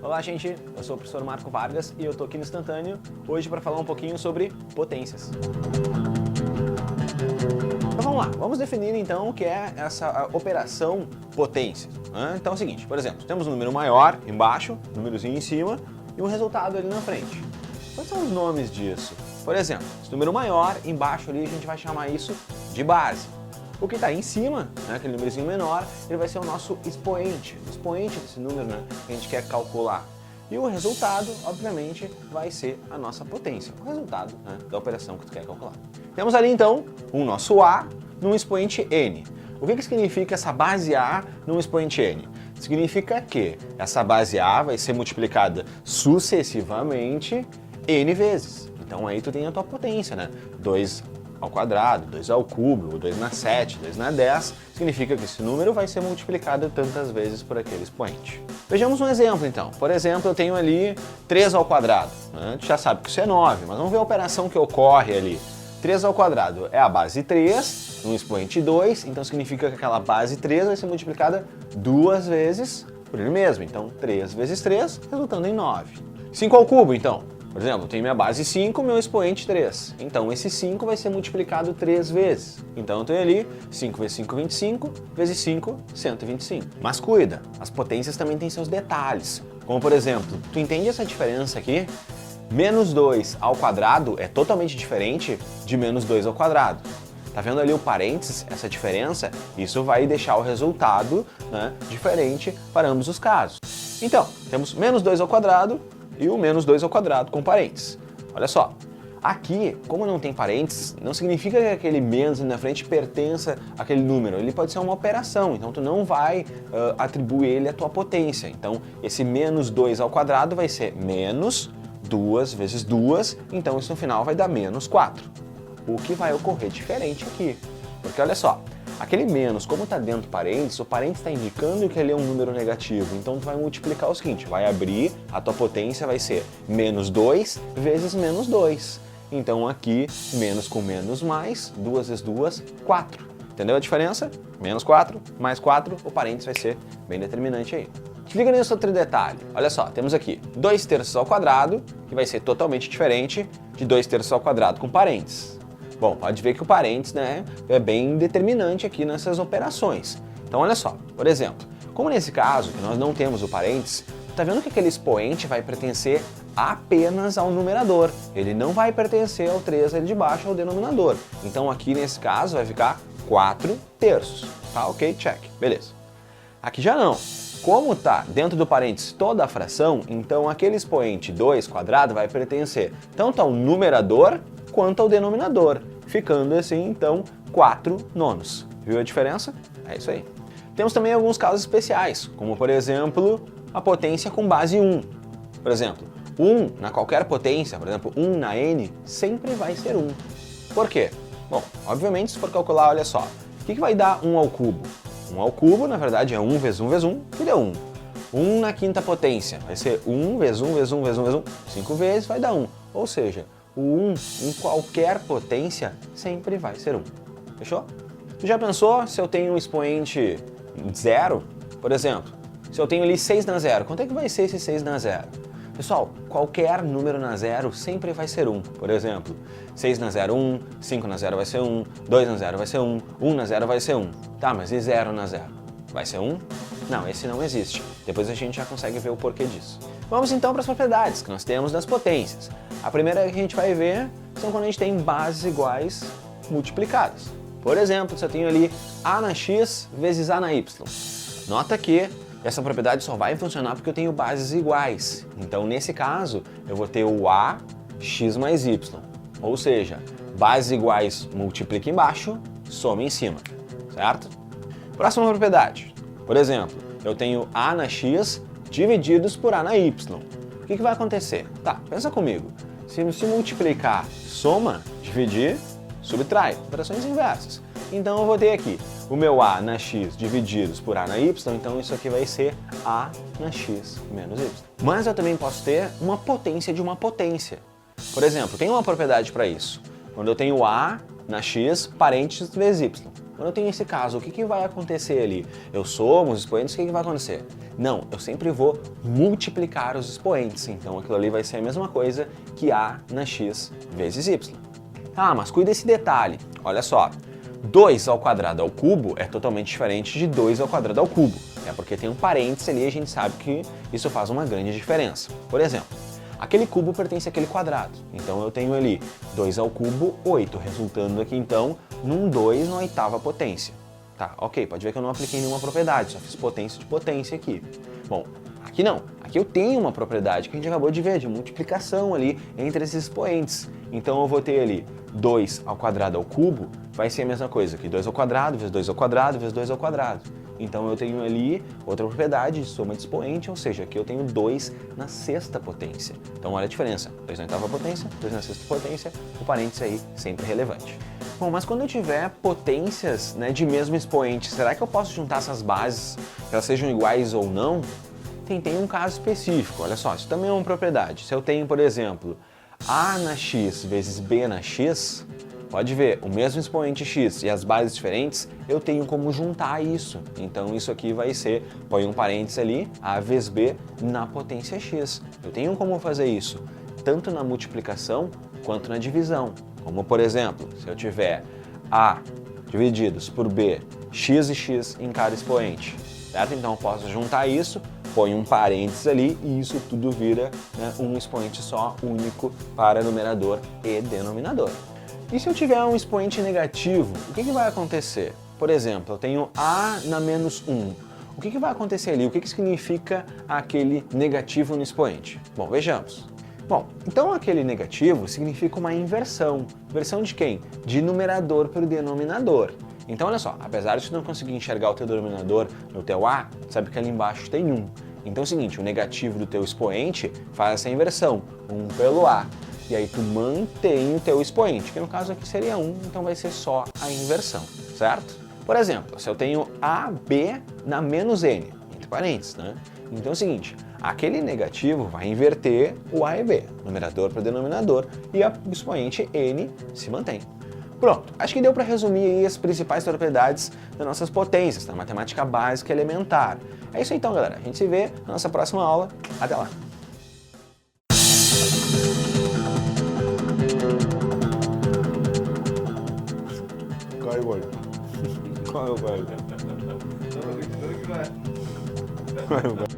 Olá, gente, eu sou o professor Marco Vargas e eu tô aqui no Instantâneo hoje para falar um pouquinho sobre potências. Então vamos lá, vamos definir então o que é essa operação potência. Então é o seguinte, por exemplo, temos um número maior embaixo, um númerozinho em cima e um resultado ali na frente. Quais são os nomes disso? Por exemplo, esse número maior embaixo ali a gente vai chamar isso de base. O que está em cima, aquele númerozinho menor, ele vai ser o nosso expoente desse número, que a gente quer calcular. E o resultado, obviamente, vai ser a nossa potência, o resultado da operação que tu quer calcular. Temos ali então o nosso A num expoente N. O que significa essa base A num expoente N? Significa que essa base A vai ser multiplicada sucessivamente N vezes. Então aí tu tem a tua potência, 2 ao quadrado, 2 ao cubo, 2 na 7, 2 na 10, significa que esse número vai ser multiplicado tantas vezes por aquele expoente. Vejamos um exemplo então. Por exemplo, eu tenho ali 3 ao quadrado. A gente já sabe que isso é 9, mas vamos ver a operação que ocorre ali. 3 ao quadrado é a base 3, um expoente 2, então significa que aquela base 3 vai ser multiplicada 2 vezes por ele mesmo. Então 3 vezes 3, resultando em 9. 5 ao cubo então. Por exemplo, eu tenho minha base 5, meu expoente 3. Então, esse 5 vai ser multiplicado 3 vezes. Então, eu tenho ali 5 vezes 5, 25, vezes 5, 125. Mas cuida, as potências também têm seus detalhes. Como, por exemplo, tu entende essa diferença aqui? Menos 2 ao quadrado é totalmente diferente de menos 2 ao quadrado. Tá vendo ali o parênteses, essa diferença? Isso vai deixar o resultado diferente para ambos os casos. Então, temos menos 2 ao quadrado e o menos 2 ao quadrado com parênteses. Olha só, aqui, como não tem parênteses, não significa que aquele menos ali na frente pertença àquele número. Ele pode ser uma operação, então tu não vai atribuir ele à tua potência. Então, esse menos 2 ao quadrado vai ser menos 2 vezes 2, então isso no final vai dar menos 4. O que vai ocorrer diferente aqui, porque olha só, aquele menos, como está dentro do parênteses, o parênteses está indicando que ele é um número negativo. Então, tu vai multiplicar o seguinte, vai abrir, a tua potência vai ser menos 2 vezes menos 2. Então, aqui, menos com menos mais, 2 vezes 2, 4. Entendeu a diferença? Menos 4, mais 4, o parênteses vai ser bem determinante aí. Liga nesse outro detalhe. Olha só, temos aqui 2 terços ao quadrado, que vai ser totalmente diferente de 2 terços ao quadrado com parênteses. Bom, pode ver que o parênteses é bem determinante aqui nessas operações. Então, olha só, por exemplo, como nesse caso, que nós não temos o parênteses, tá vendo que aquele expoente vai pertencer apenas ao numerador. Ele não vai pertencer ao 3 ali de baixo, ao denominador. Então, aqui nesse caso vai ficar 4 terços. Tá, ok, check, beleza. Aqui já não. Como está dentro do parênteses toda a fração, então aquele expoente 2 quadrado vai pertencer tanto ao numerador quanto ao denominador, ficando assim, então, 4 nonos. Viu a diferença? É isso aí. Temos também alguns casos especiais, como, por exemplo, a potência com base 1. Por exemplo, 1 na qualquer potência, por exemplo, 1 na n, sempre vai ser 1. Por quê? Bom, obviamente, se for calcular, olha só, o que vai dar 1 ao cubo? 1 ao cubo, na verdade, é 1 vezes 1 vezes 1, que deu 1. 1 na quinta potência vai ser 1 vezes 1 vezes 1 vezes 1 vezes 1, 5 vezes vai dar 1. Ou seja, o 1 em qualquer potência sempre vai ser 1. Fechou? Tu já pensou se eu tenho um expoente 0? Por exemplo, se eu tenho ali 6 na 0, quanto é que vai ser esse 6 na 0? Pessoal, qualquer número na 0 sempre vai ser 1. Por exemplo, 6 na 0, 1, 5 na 0 vai ser 1, 2 na 0 vai ser 1, 1 na 0 vai ser 1. Tá, mas e 0 na 0? Vai ser 1? Não, esse não existe. Depois a gente já consegue ver o porquê disso. Vamos então para as propriedades que nós temos das potências. A primeira que a gente vai ver são quando a gente tem bases iguais multiplicadas. Por exemplo, se eu tenho ali a na x vezes a na y. Nota que essa propriedade só vai funcionar porque eu tenho bases iguais. Então, nesse caso, eu vou ter o a x mais y. Ou seja, bases iguais multiplica embaixo, soma em cima. Certo? Próxima propriedade. Por exemplo, eu tenho a na x divididos por a na y. O que vai acontecer? Tá, pensa comigo. Se multiplicar, soma, dividir, subtrai. Operações inversas. Então eu vou ter aqui o meu a na x divididos por a na y, então isso aqui vai ser a na x menos y. Mas eu também posso ter uma potência de uma potência. Por exemplo, tem uma propriedade para isso. Quando eu tenho a na x, parênteses vezes y. quando eu tenho esse caso, o que vai acontecer ali? Eu somo os expoentes, o que vai acontecer? Não, eu sempre vou multiplicar os expoentes, então aquilo ali vai ser a mesma coisa que A na x vezes y. Ah, mas cuida desse detalhe, olha só, 2 ao quadrado ao cubo é totalmente diferente de 2 ao quadrado ao cubo, é porque tem um parênteses ali e a gente sabe que isso faz uma grande diferença. Por exemplo, aquele cubo pertence àquele quadrado, então eu tenho ali 2 ao cubo, 8, resultando aqui então num 2 na oitava potência. Tá, ok, pode ver que eu não apliquei nenhuma propriedade, só fiz potência de potência aqui. Bom, aqui não, aqui eu tenho uma propriedade que a gente acabou de ver, de multiplicação ali entre esses expoentes. Então eu vou ter ali 2 ao quadrado ao cubo, vai ser a mesma coisa que 2 ao quadrado vezes 2 ao quadrado vezes 2 ao quadrado. Então eu tenho ali outra propriedade de soma de expoente, ou seja, aqui eu tenho 2 na sexta potência. Então olha a diferença, 2 na oitava potência, 2 na sexta potência, o parênteses aí sempre relevante. Bom, mas quando eu tiver potências, né, de mesmo expoente, será que eu posso juntar essas bases, que elas sejam iguais ou não? Tem um caso específico, olha só, isso também é uma propriedade. Se eu tenho, por exemplo, A na x vezes B na x, pode ver, o mesmo expoente x e as bases diferentes, eu tenho como juntar isso. Então isso aqui vai ser, põe um parênteses ali, A vezes B na potência x. Eu tenho como fazer isso, tanto na multiplicação quanto na divisão. Como por exemplo, se eu tiver A divididos por B, x e x em cada expoente, certo? Então eu posso juntar isso, põe um parênteses ali e isso tudo vira, né, um expoente só, único para numerador e denominador. E se eu tiver um expoente negativo, o que vai acontecer? Por exemplo, eu tenho A na menos 1. O que vai acontecer ali? O que significa aquele negativo no expoente? Bom, vejamos. Bom, então aquele negativo significa uma inversão. Inversão de quem? De numerador para o denominador. Então olha só, apesar de você não conseguir enxergar o teu denominador no teu A, sabe que ali embaixo tem 1. Então é o seguinte, o negativo do teu expoente faz essa inversão, 1 pelo A. E aí tu mantém o teu expoente, que no caso aqui seria 1, então vai ser só a inversão, certo? Por exemplo, se eu tenho AB na menos N, entre parênteses, né? Então é o seguinte, aquele negativo vai inverter o A e B, numerador para denominador, e o expoente N se mantém. Pronto, acho que deu para resumir aí as principais propriedades das nossas potências, da matemática básica elementar. É isso aí então, galera. A gente se vê na nossa próxima aula. Até lá! Qual é o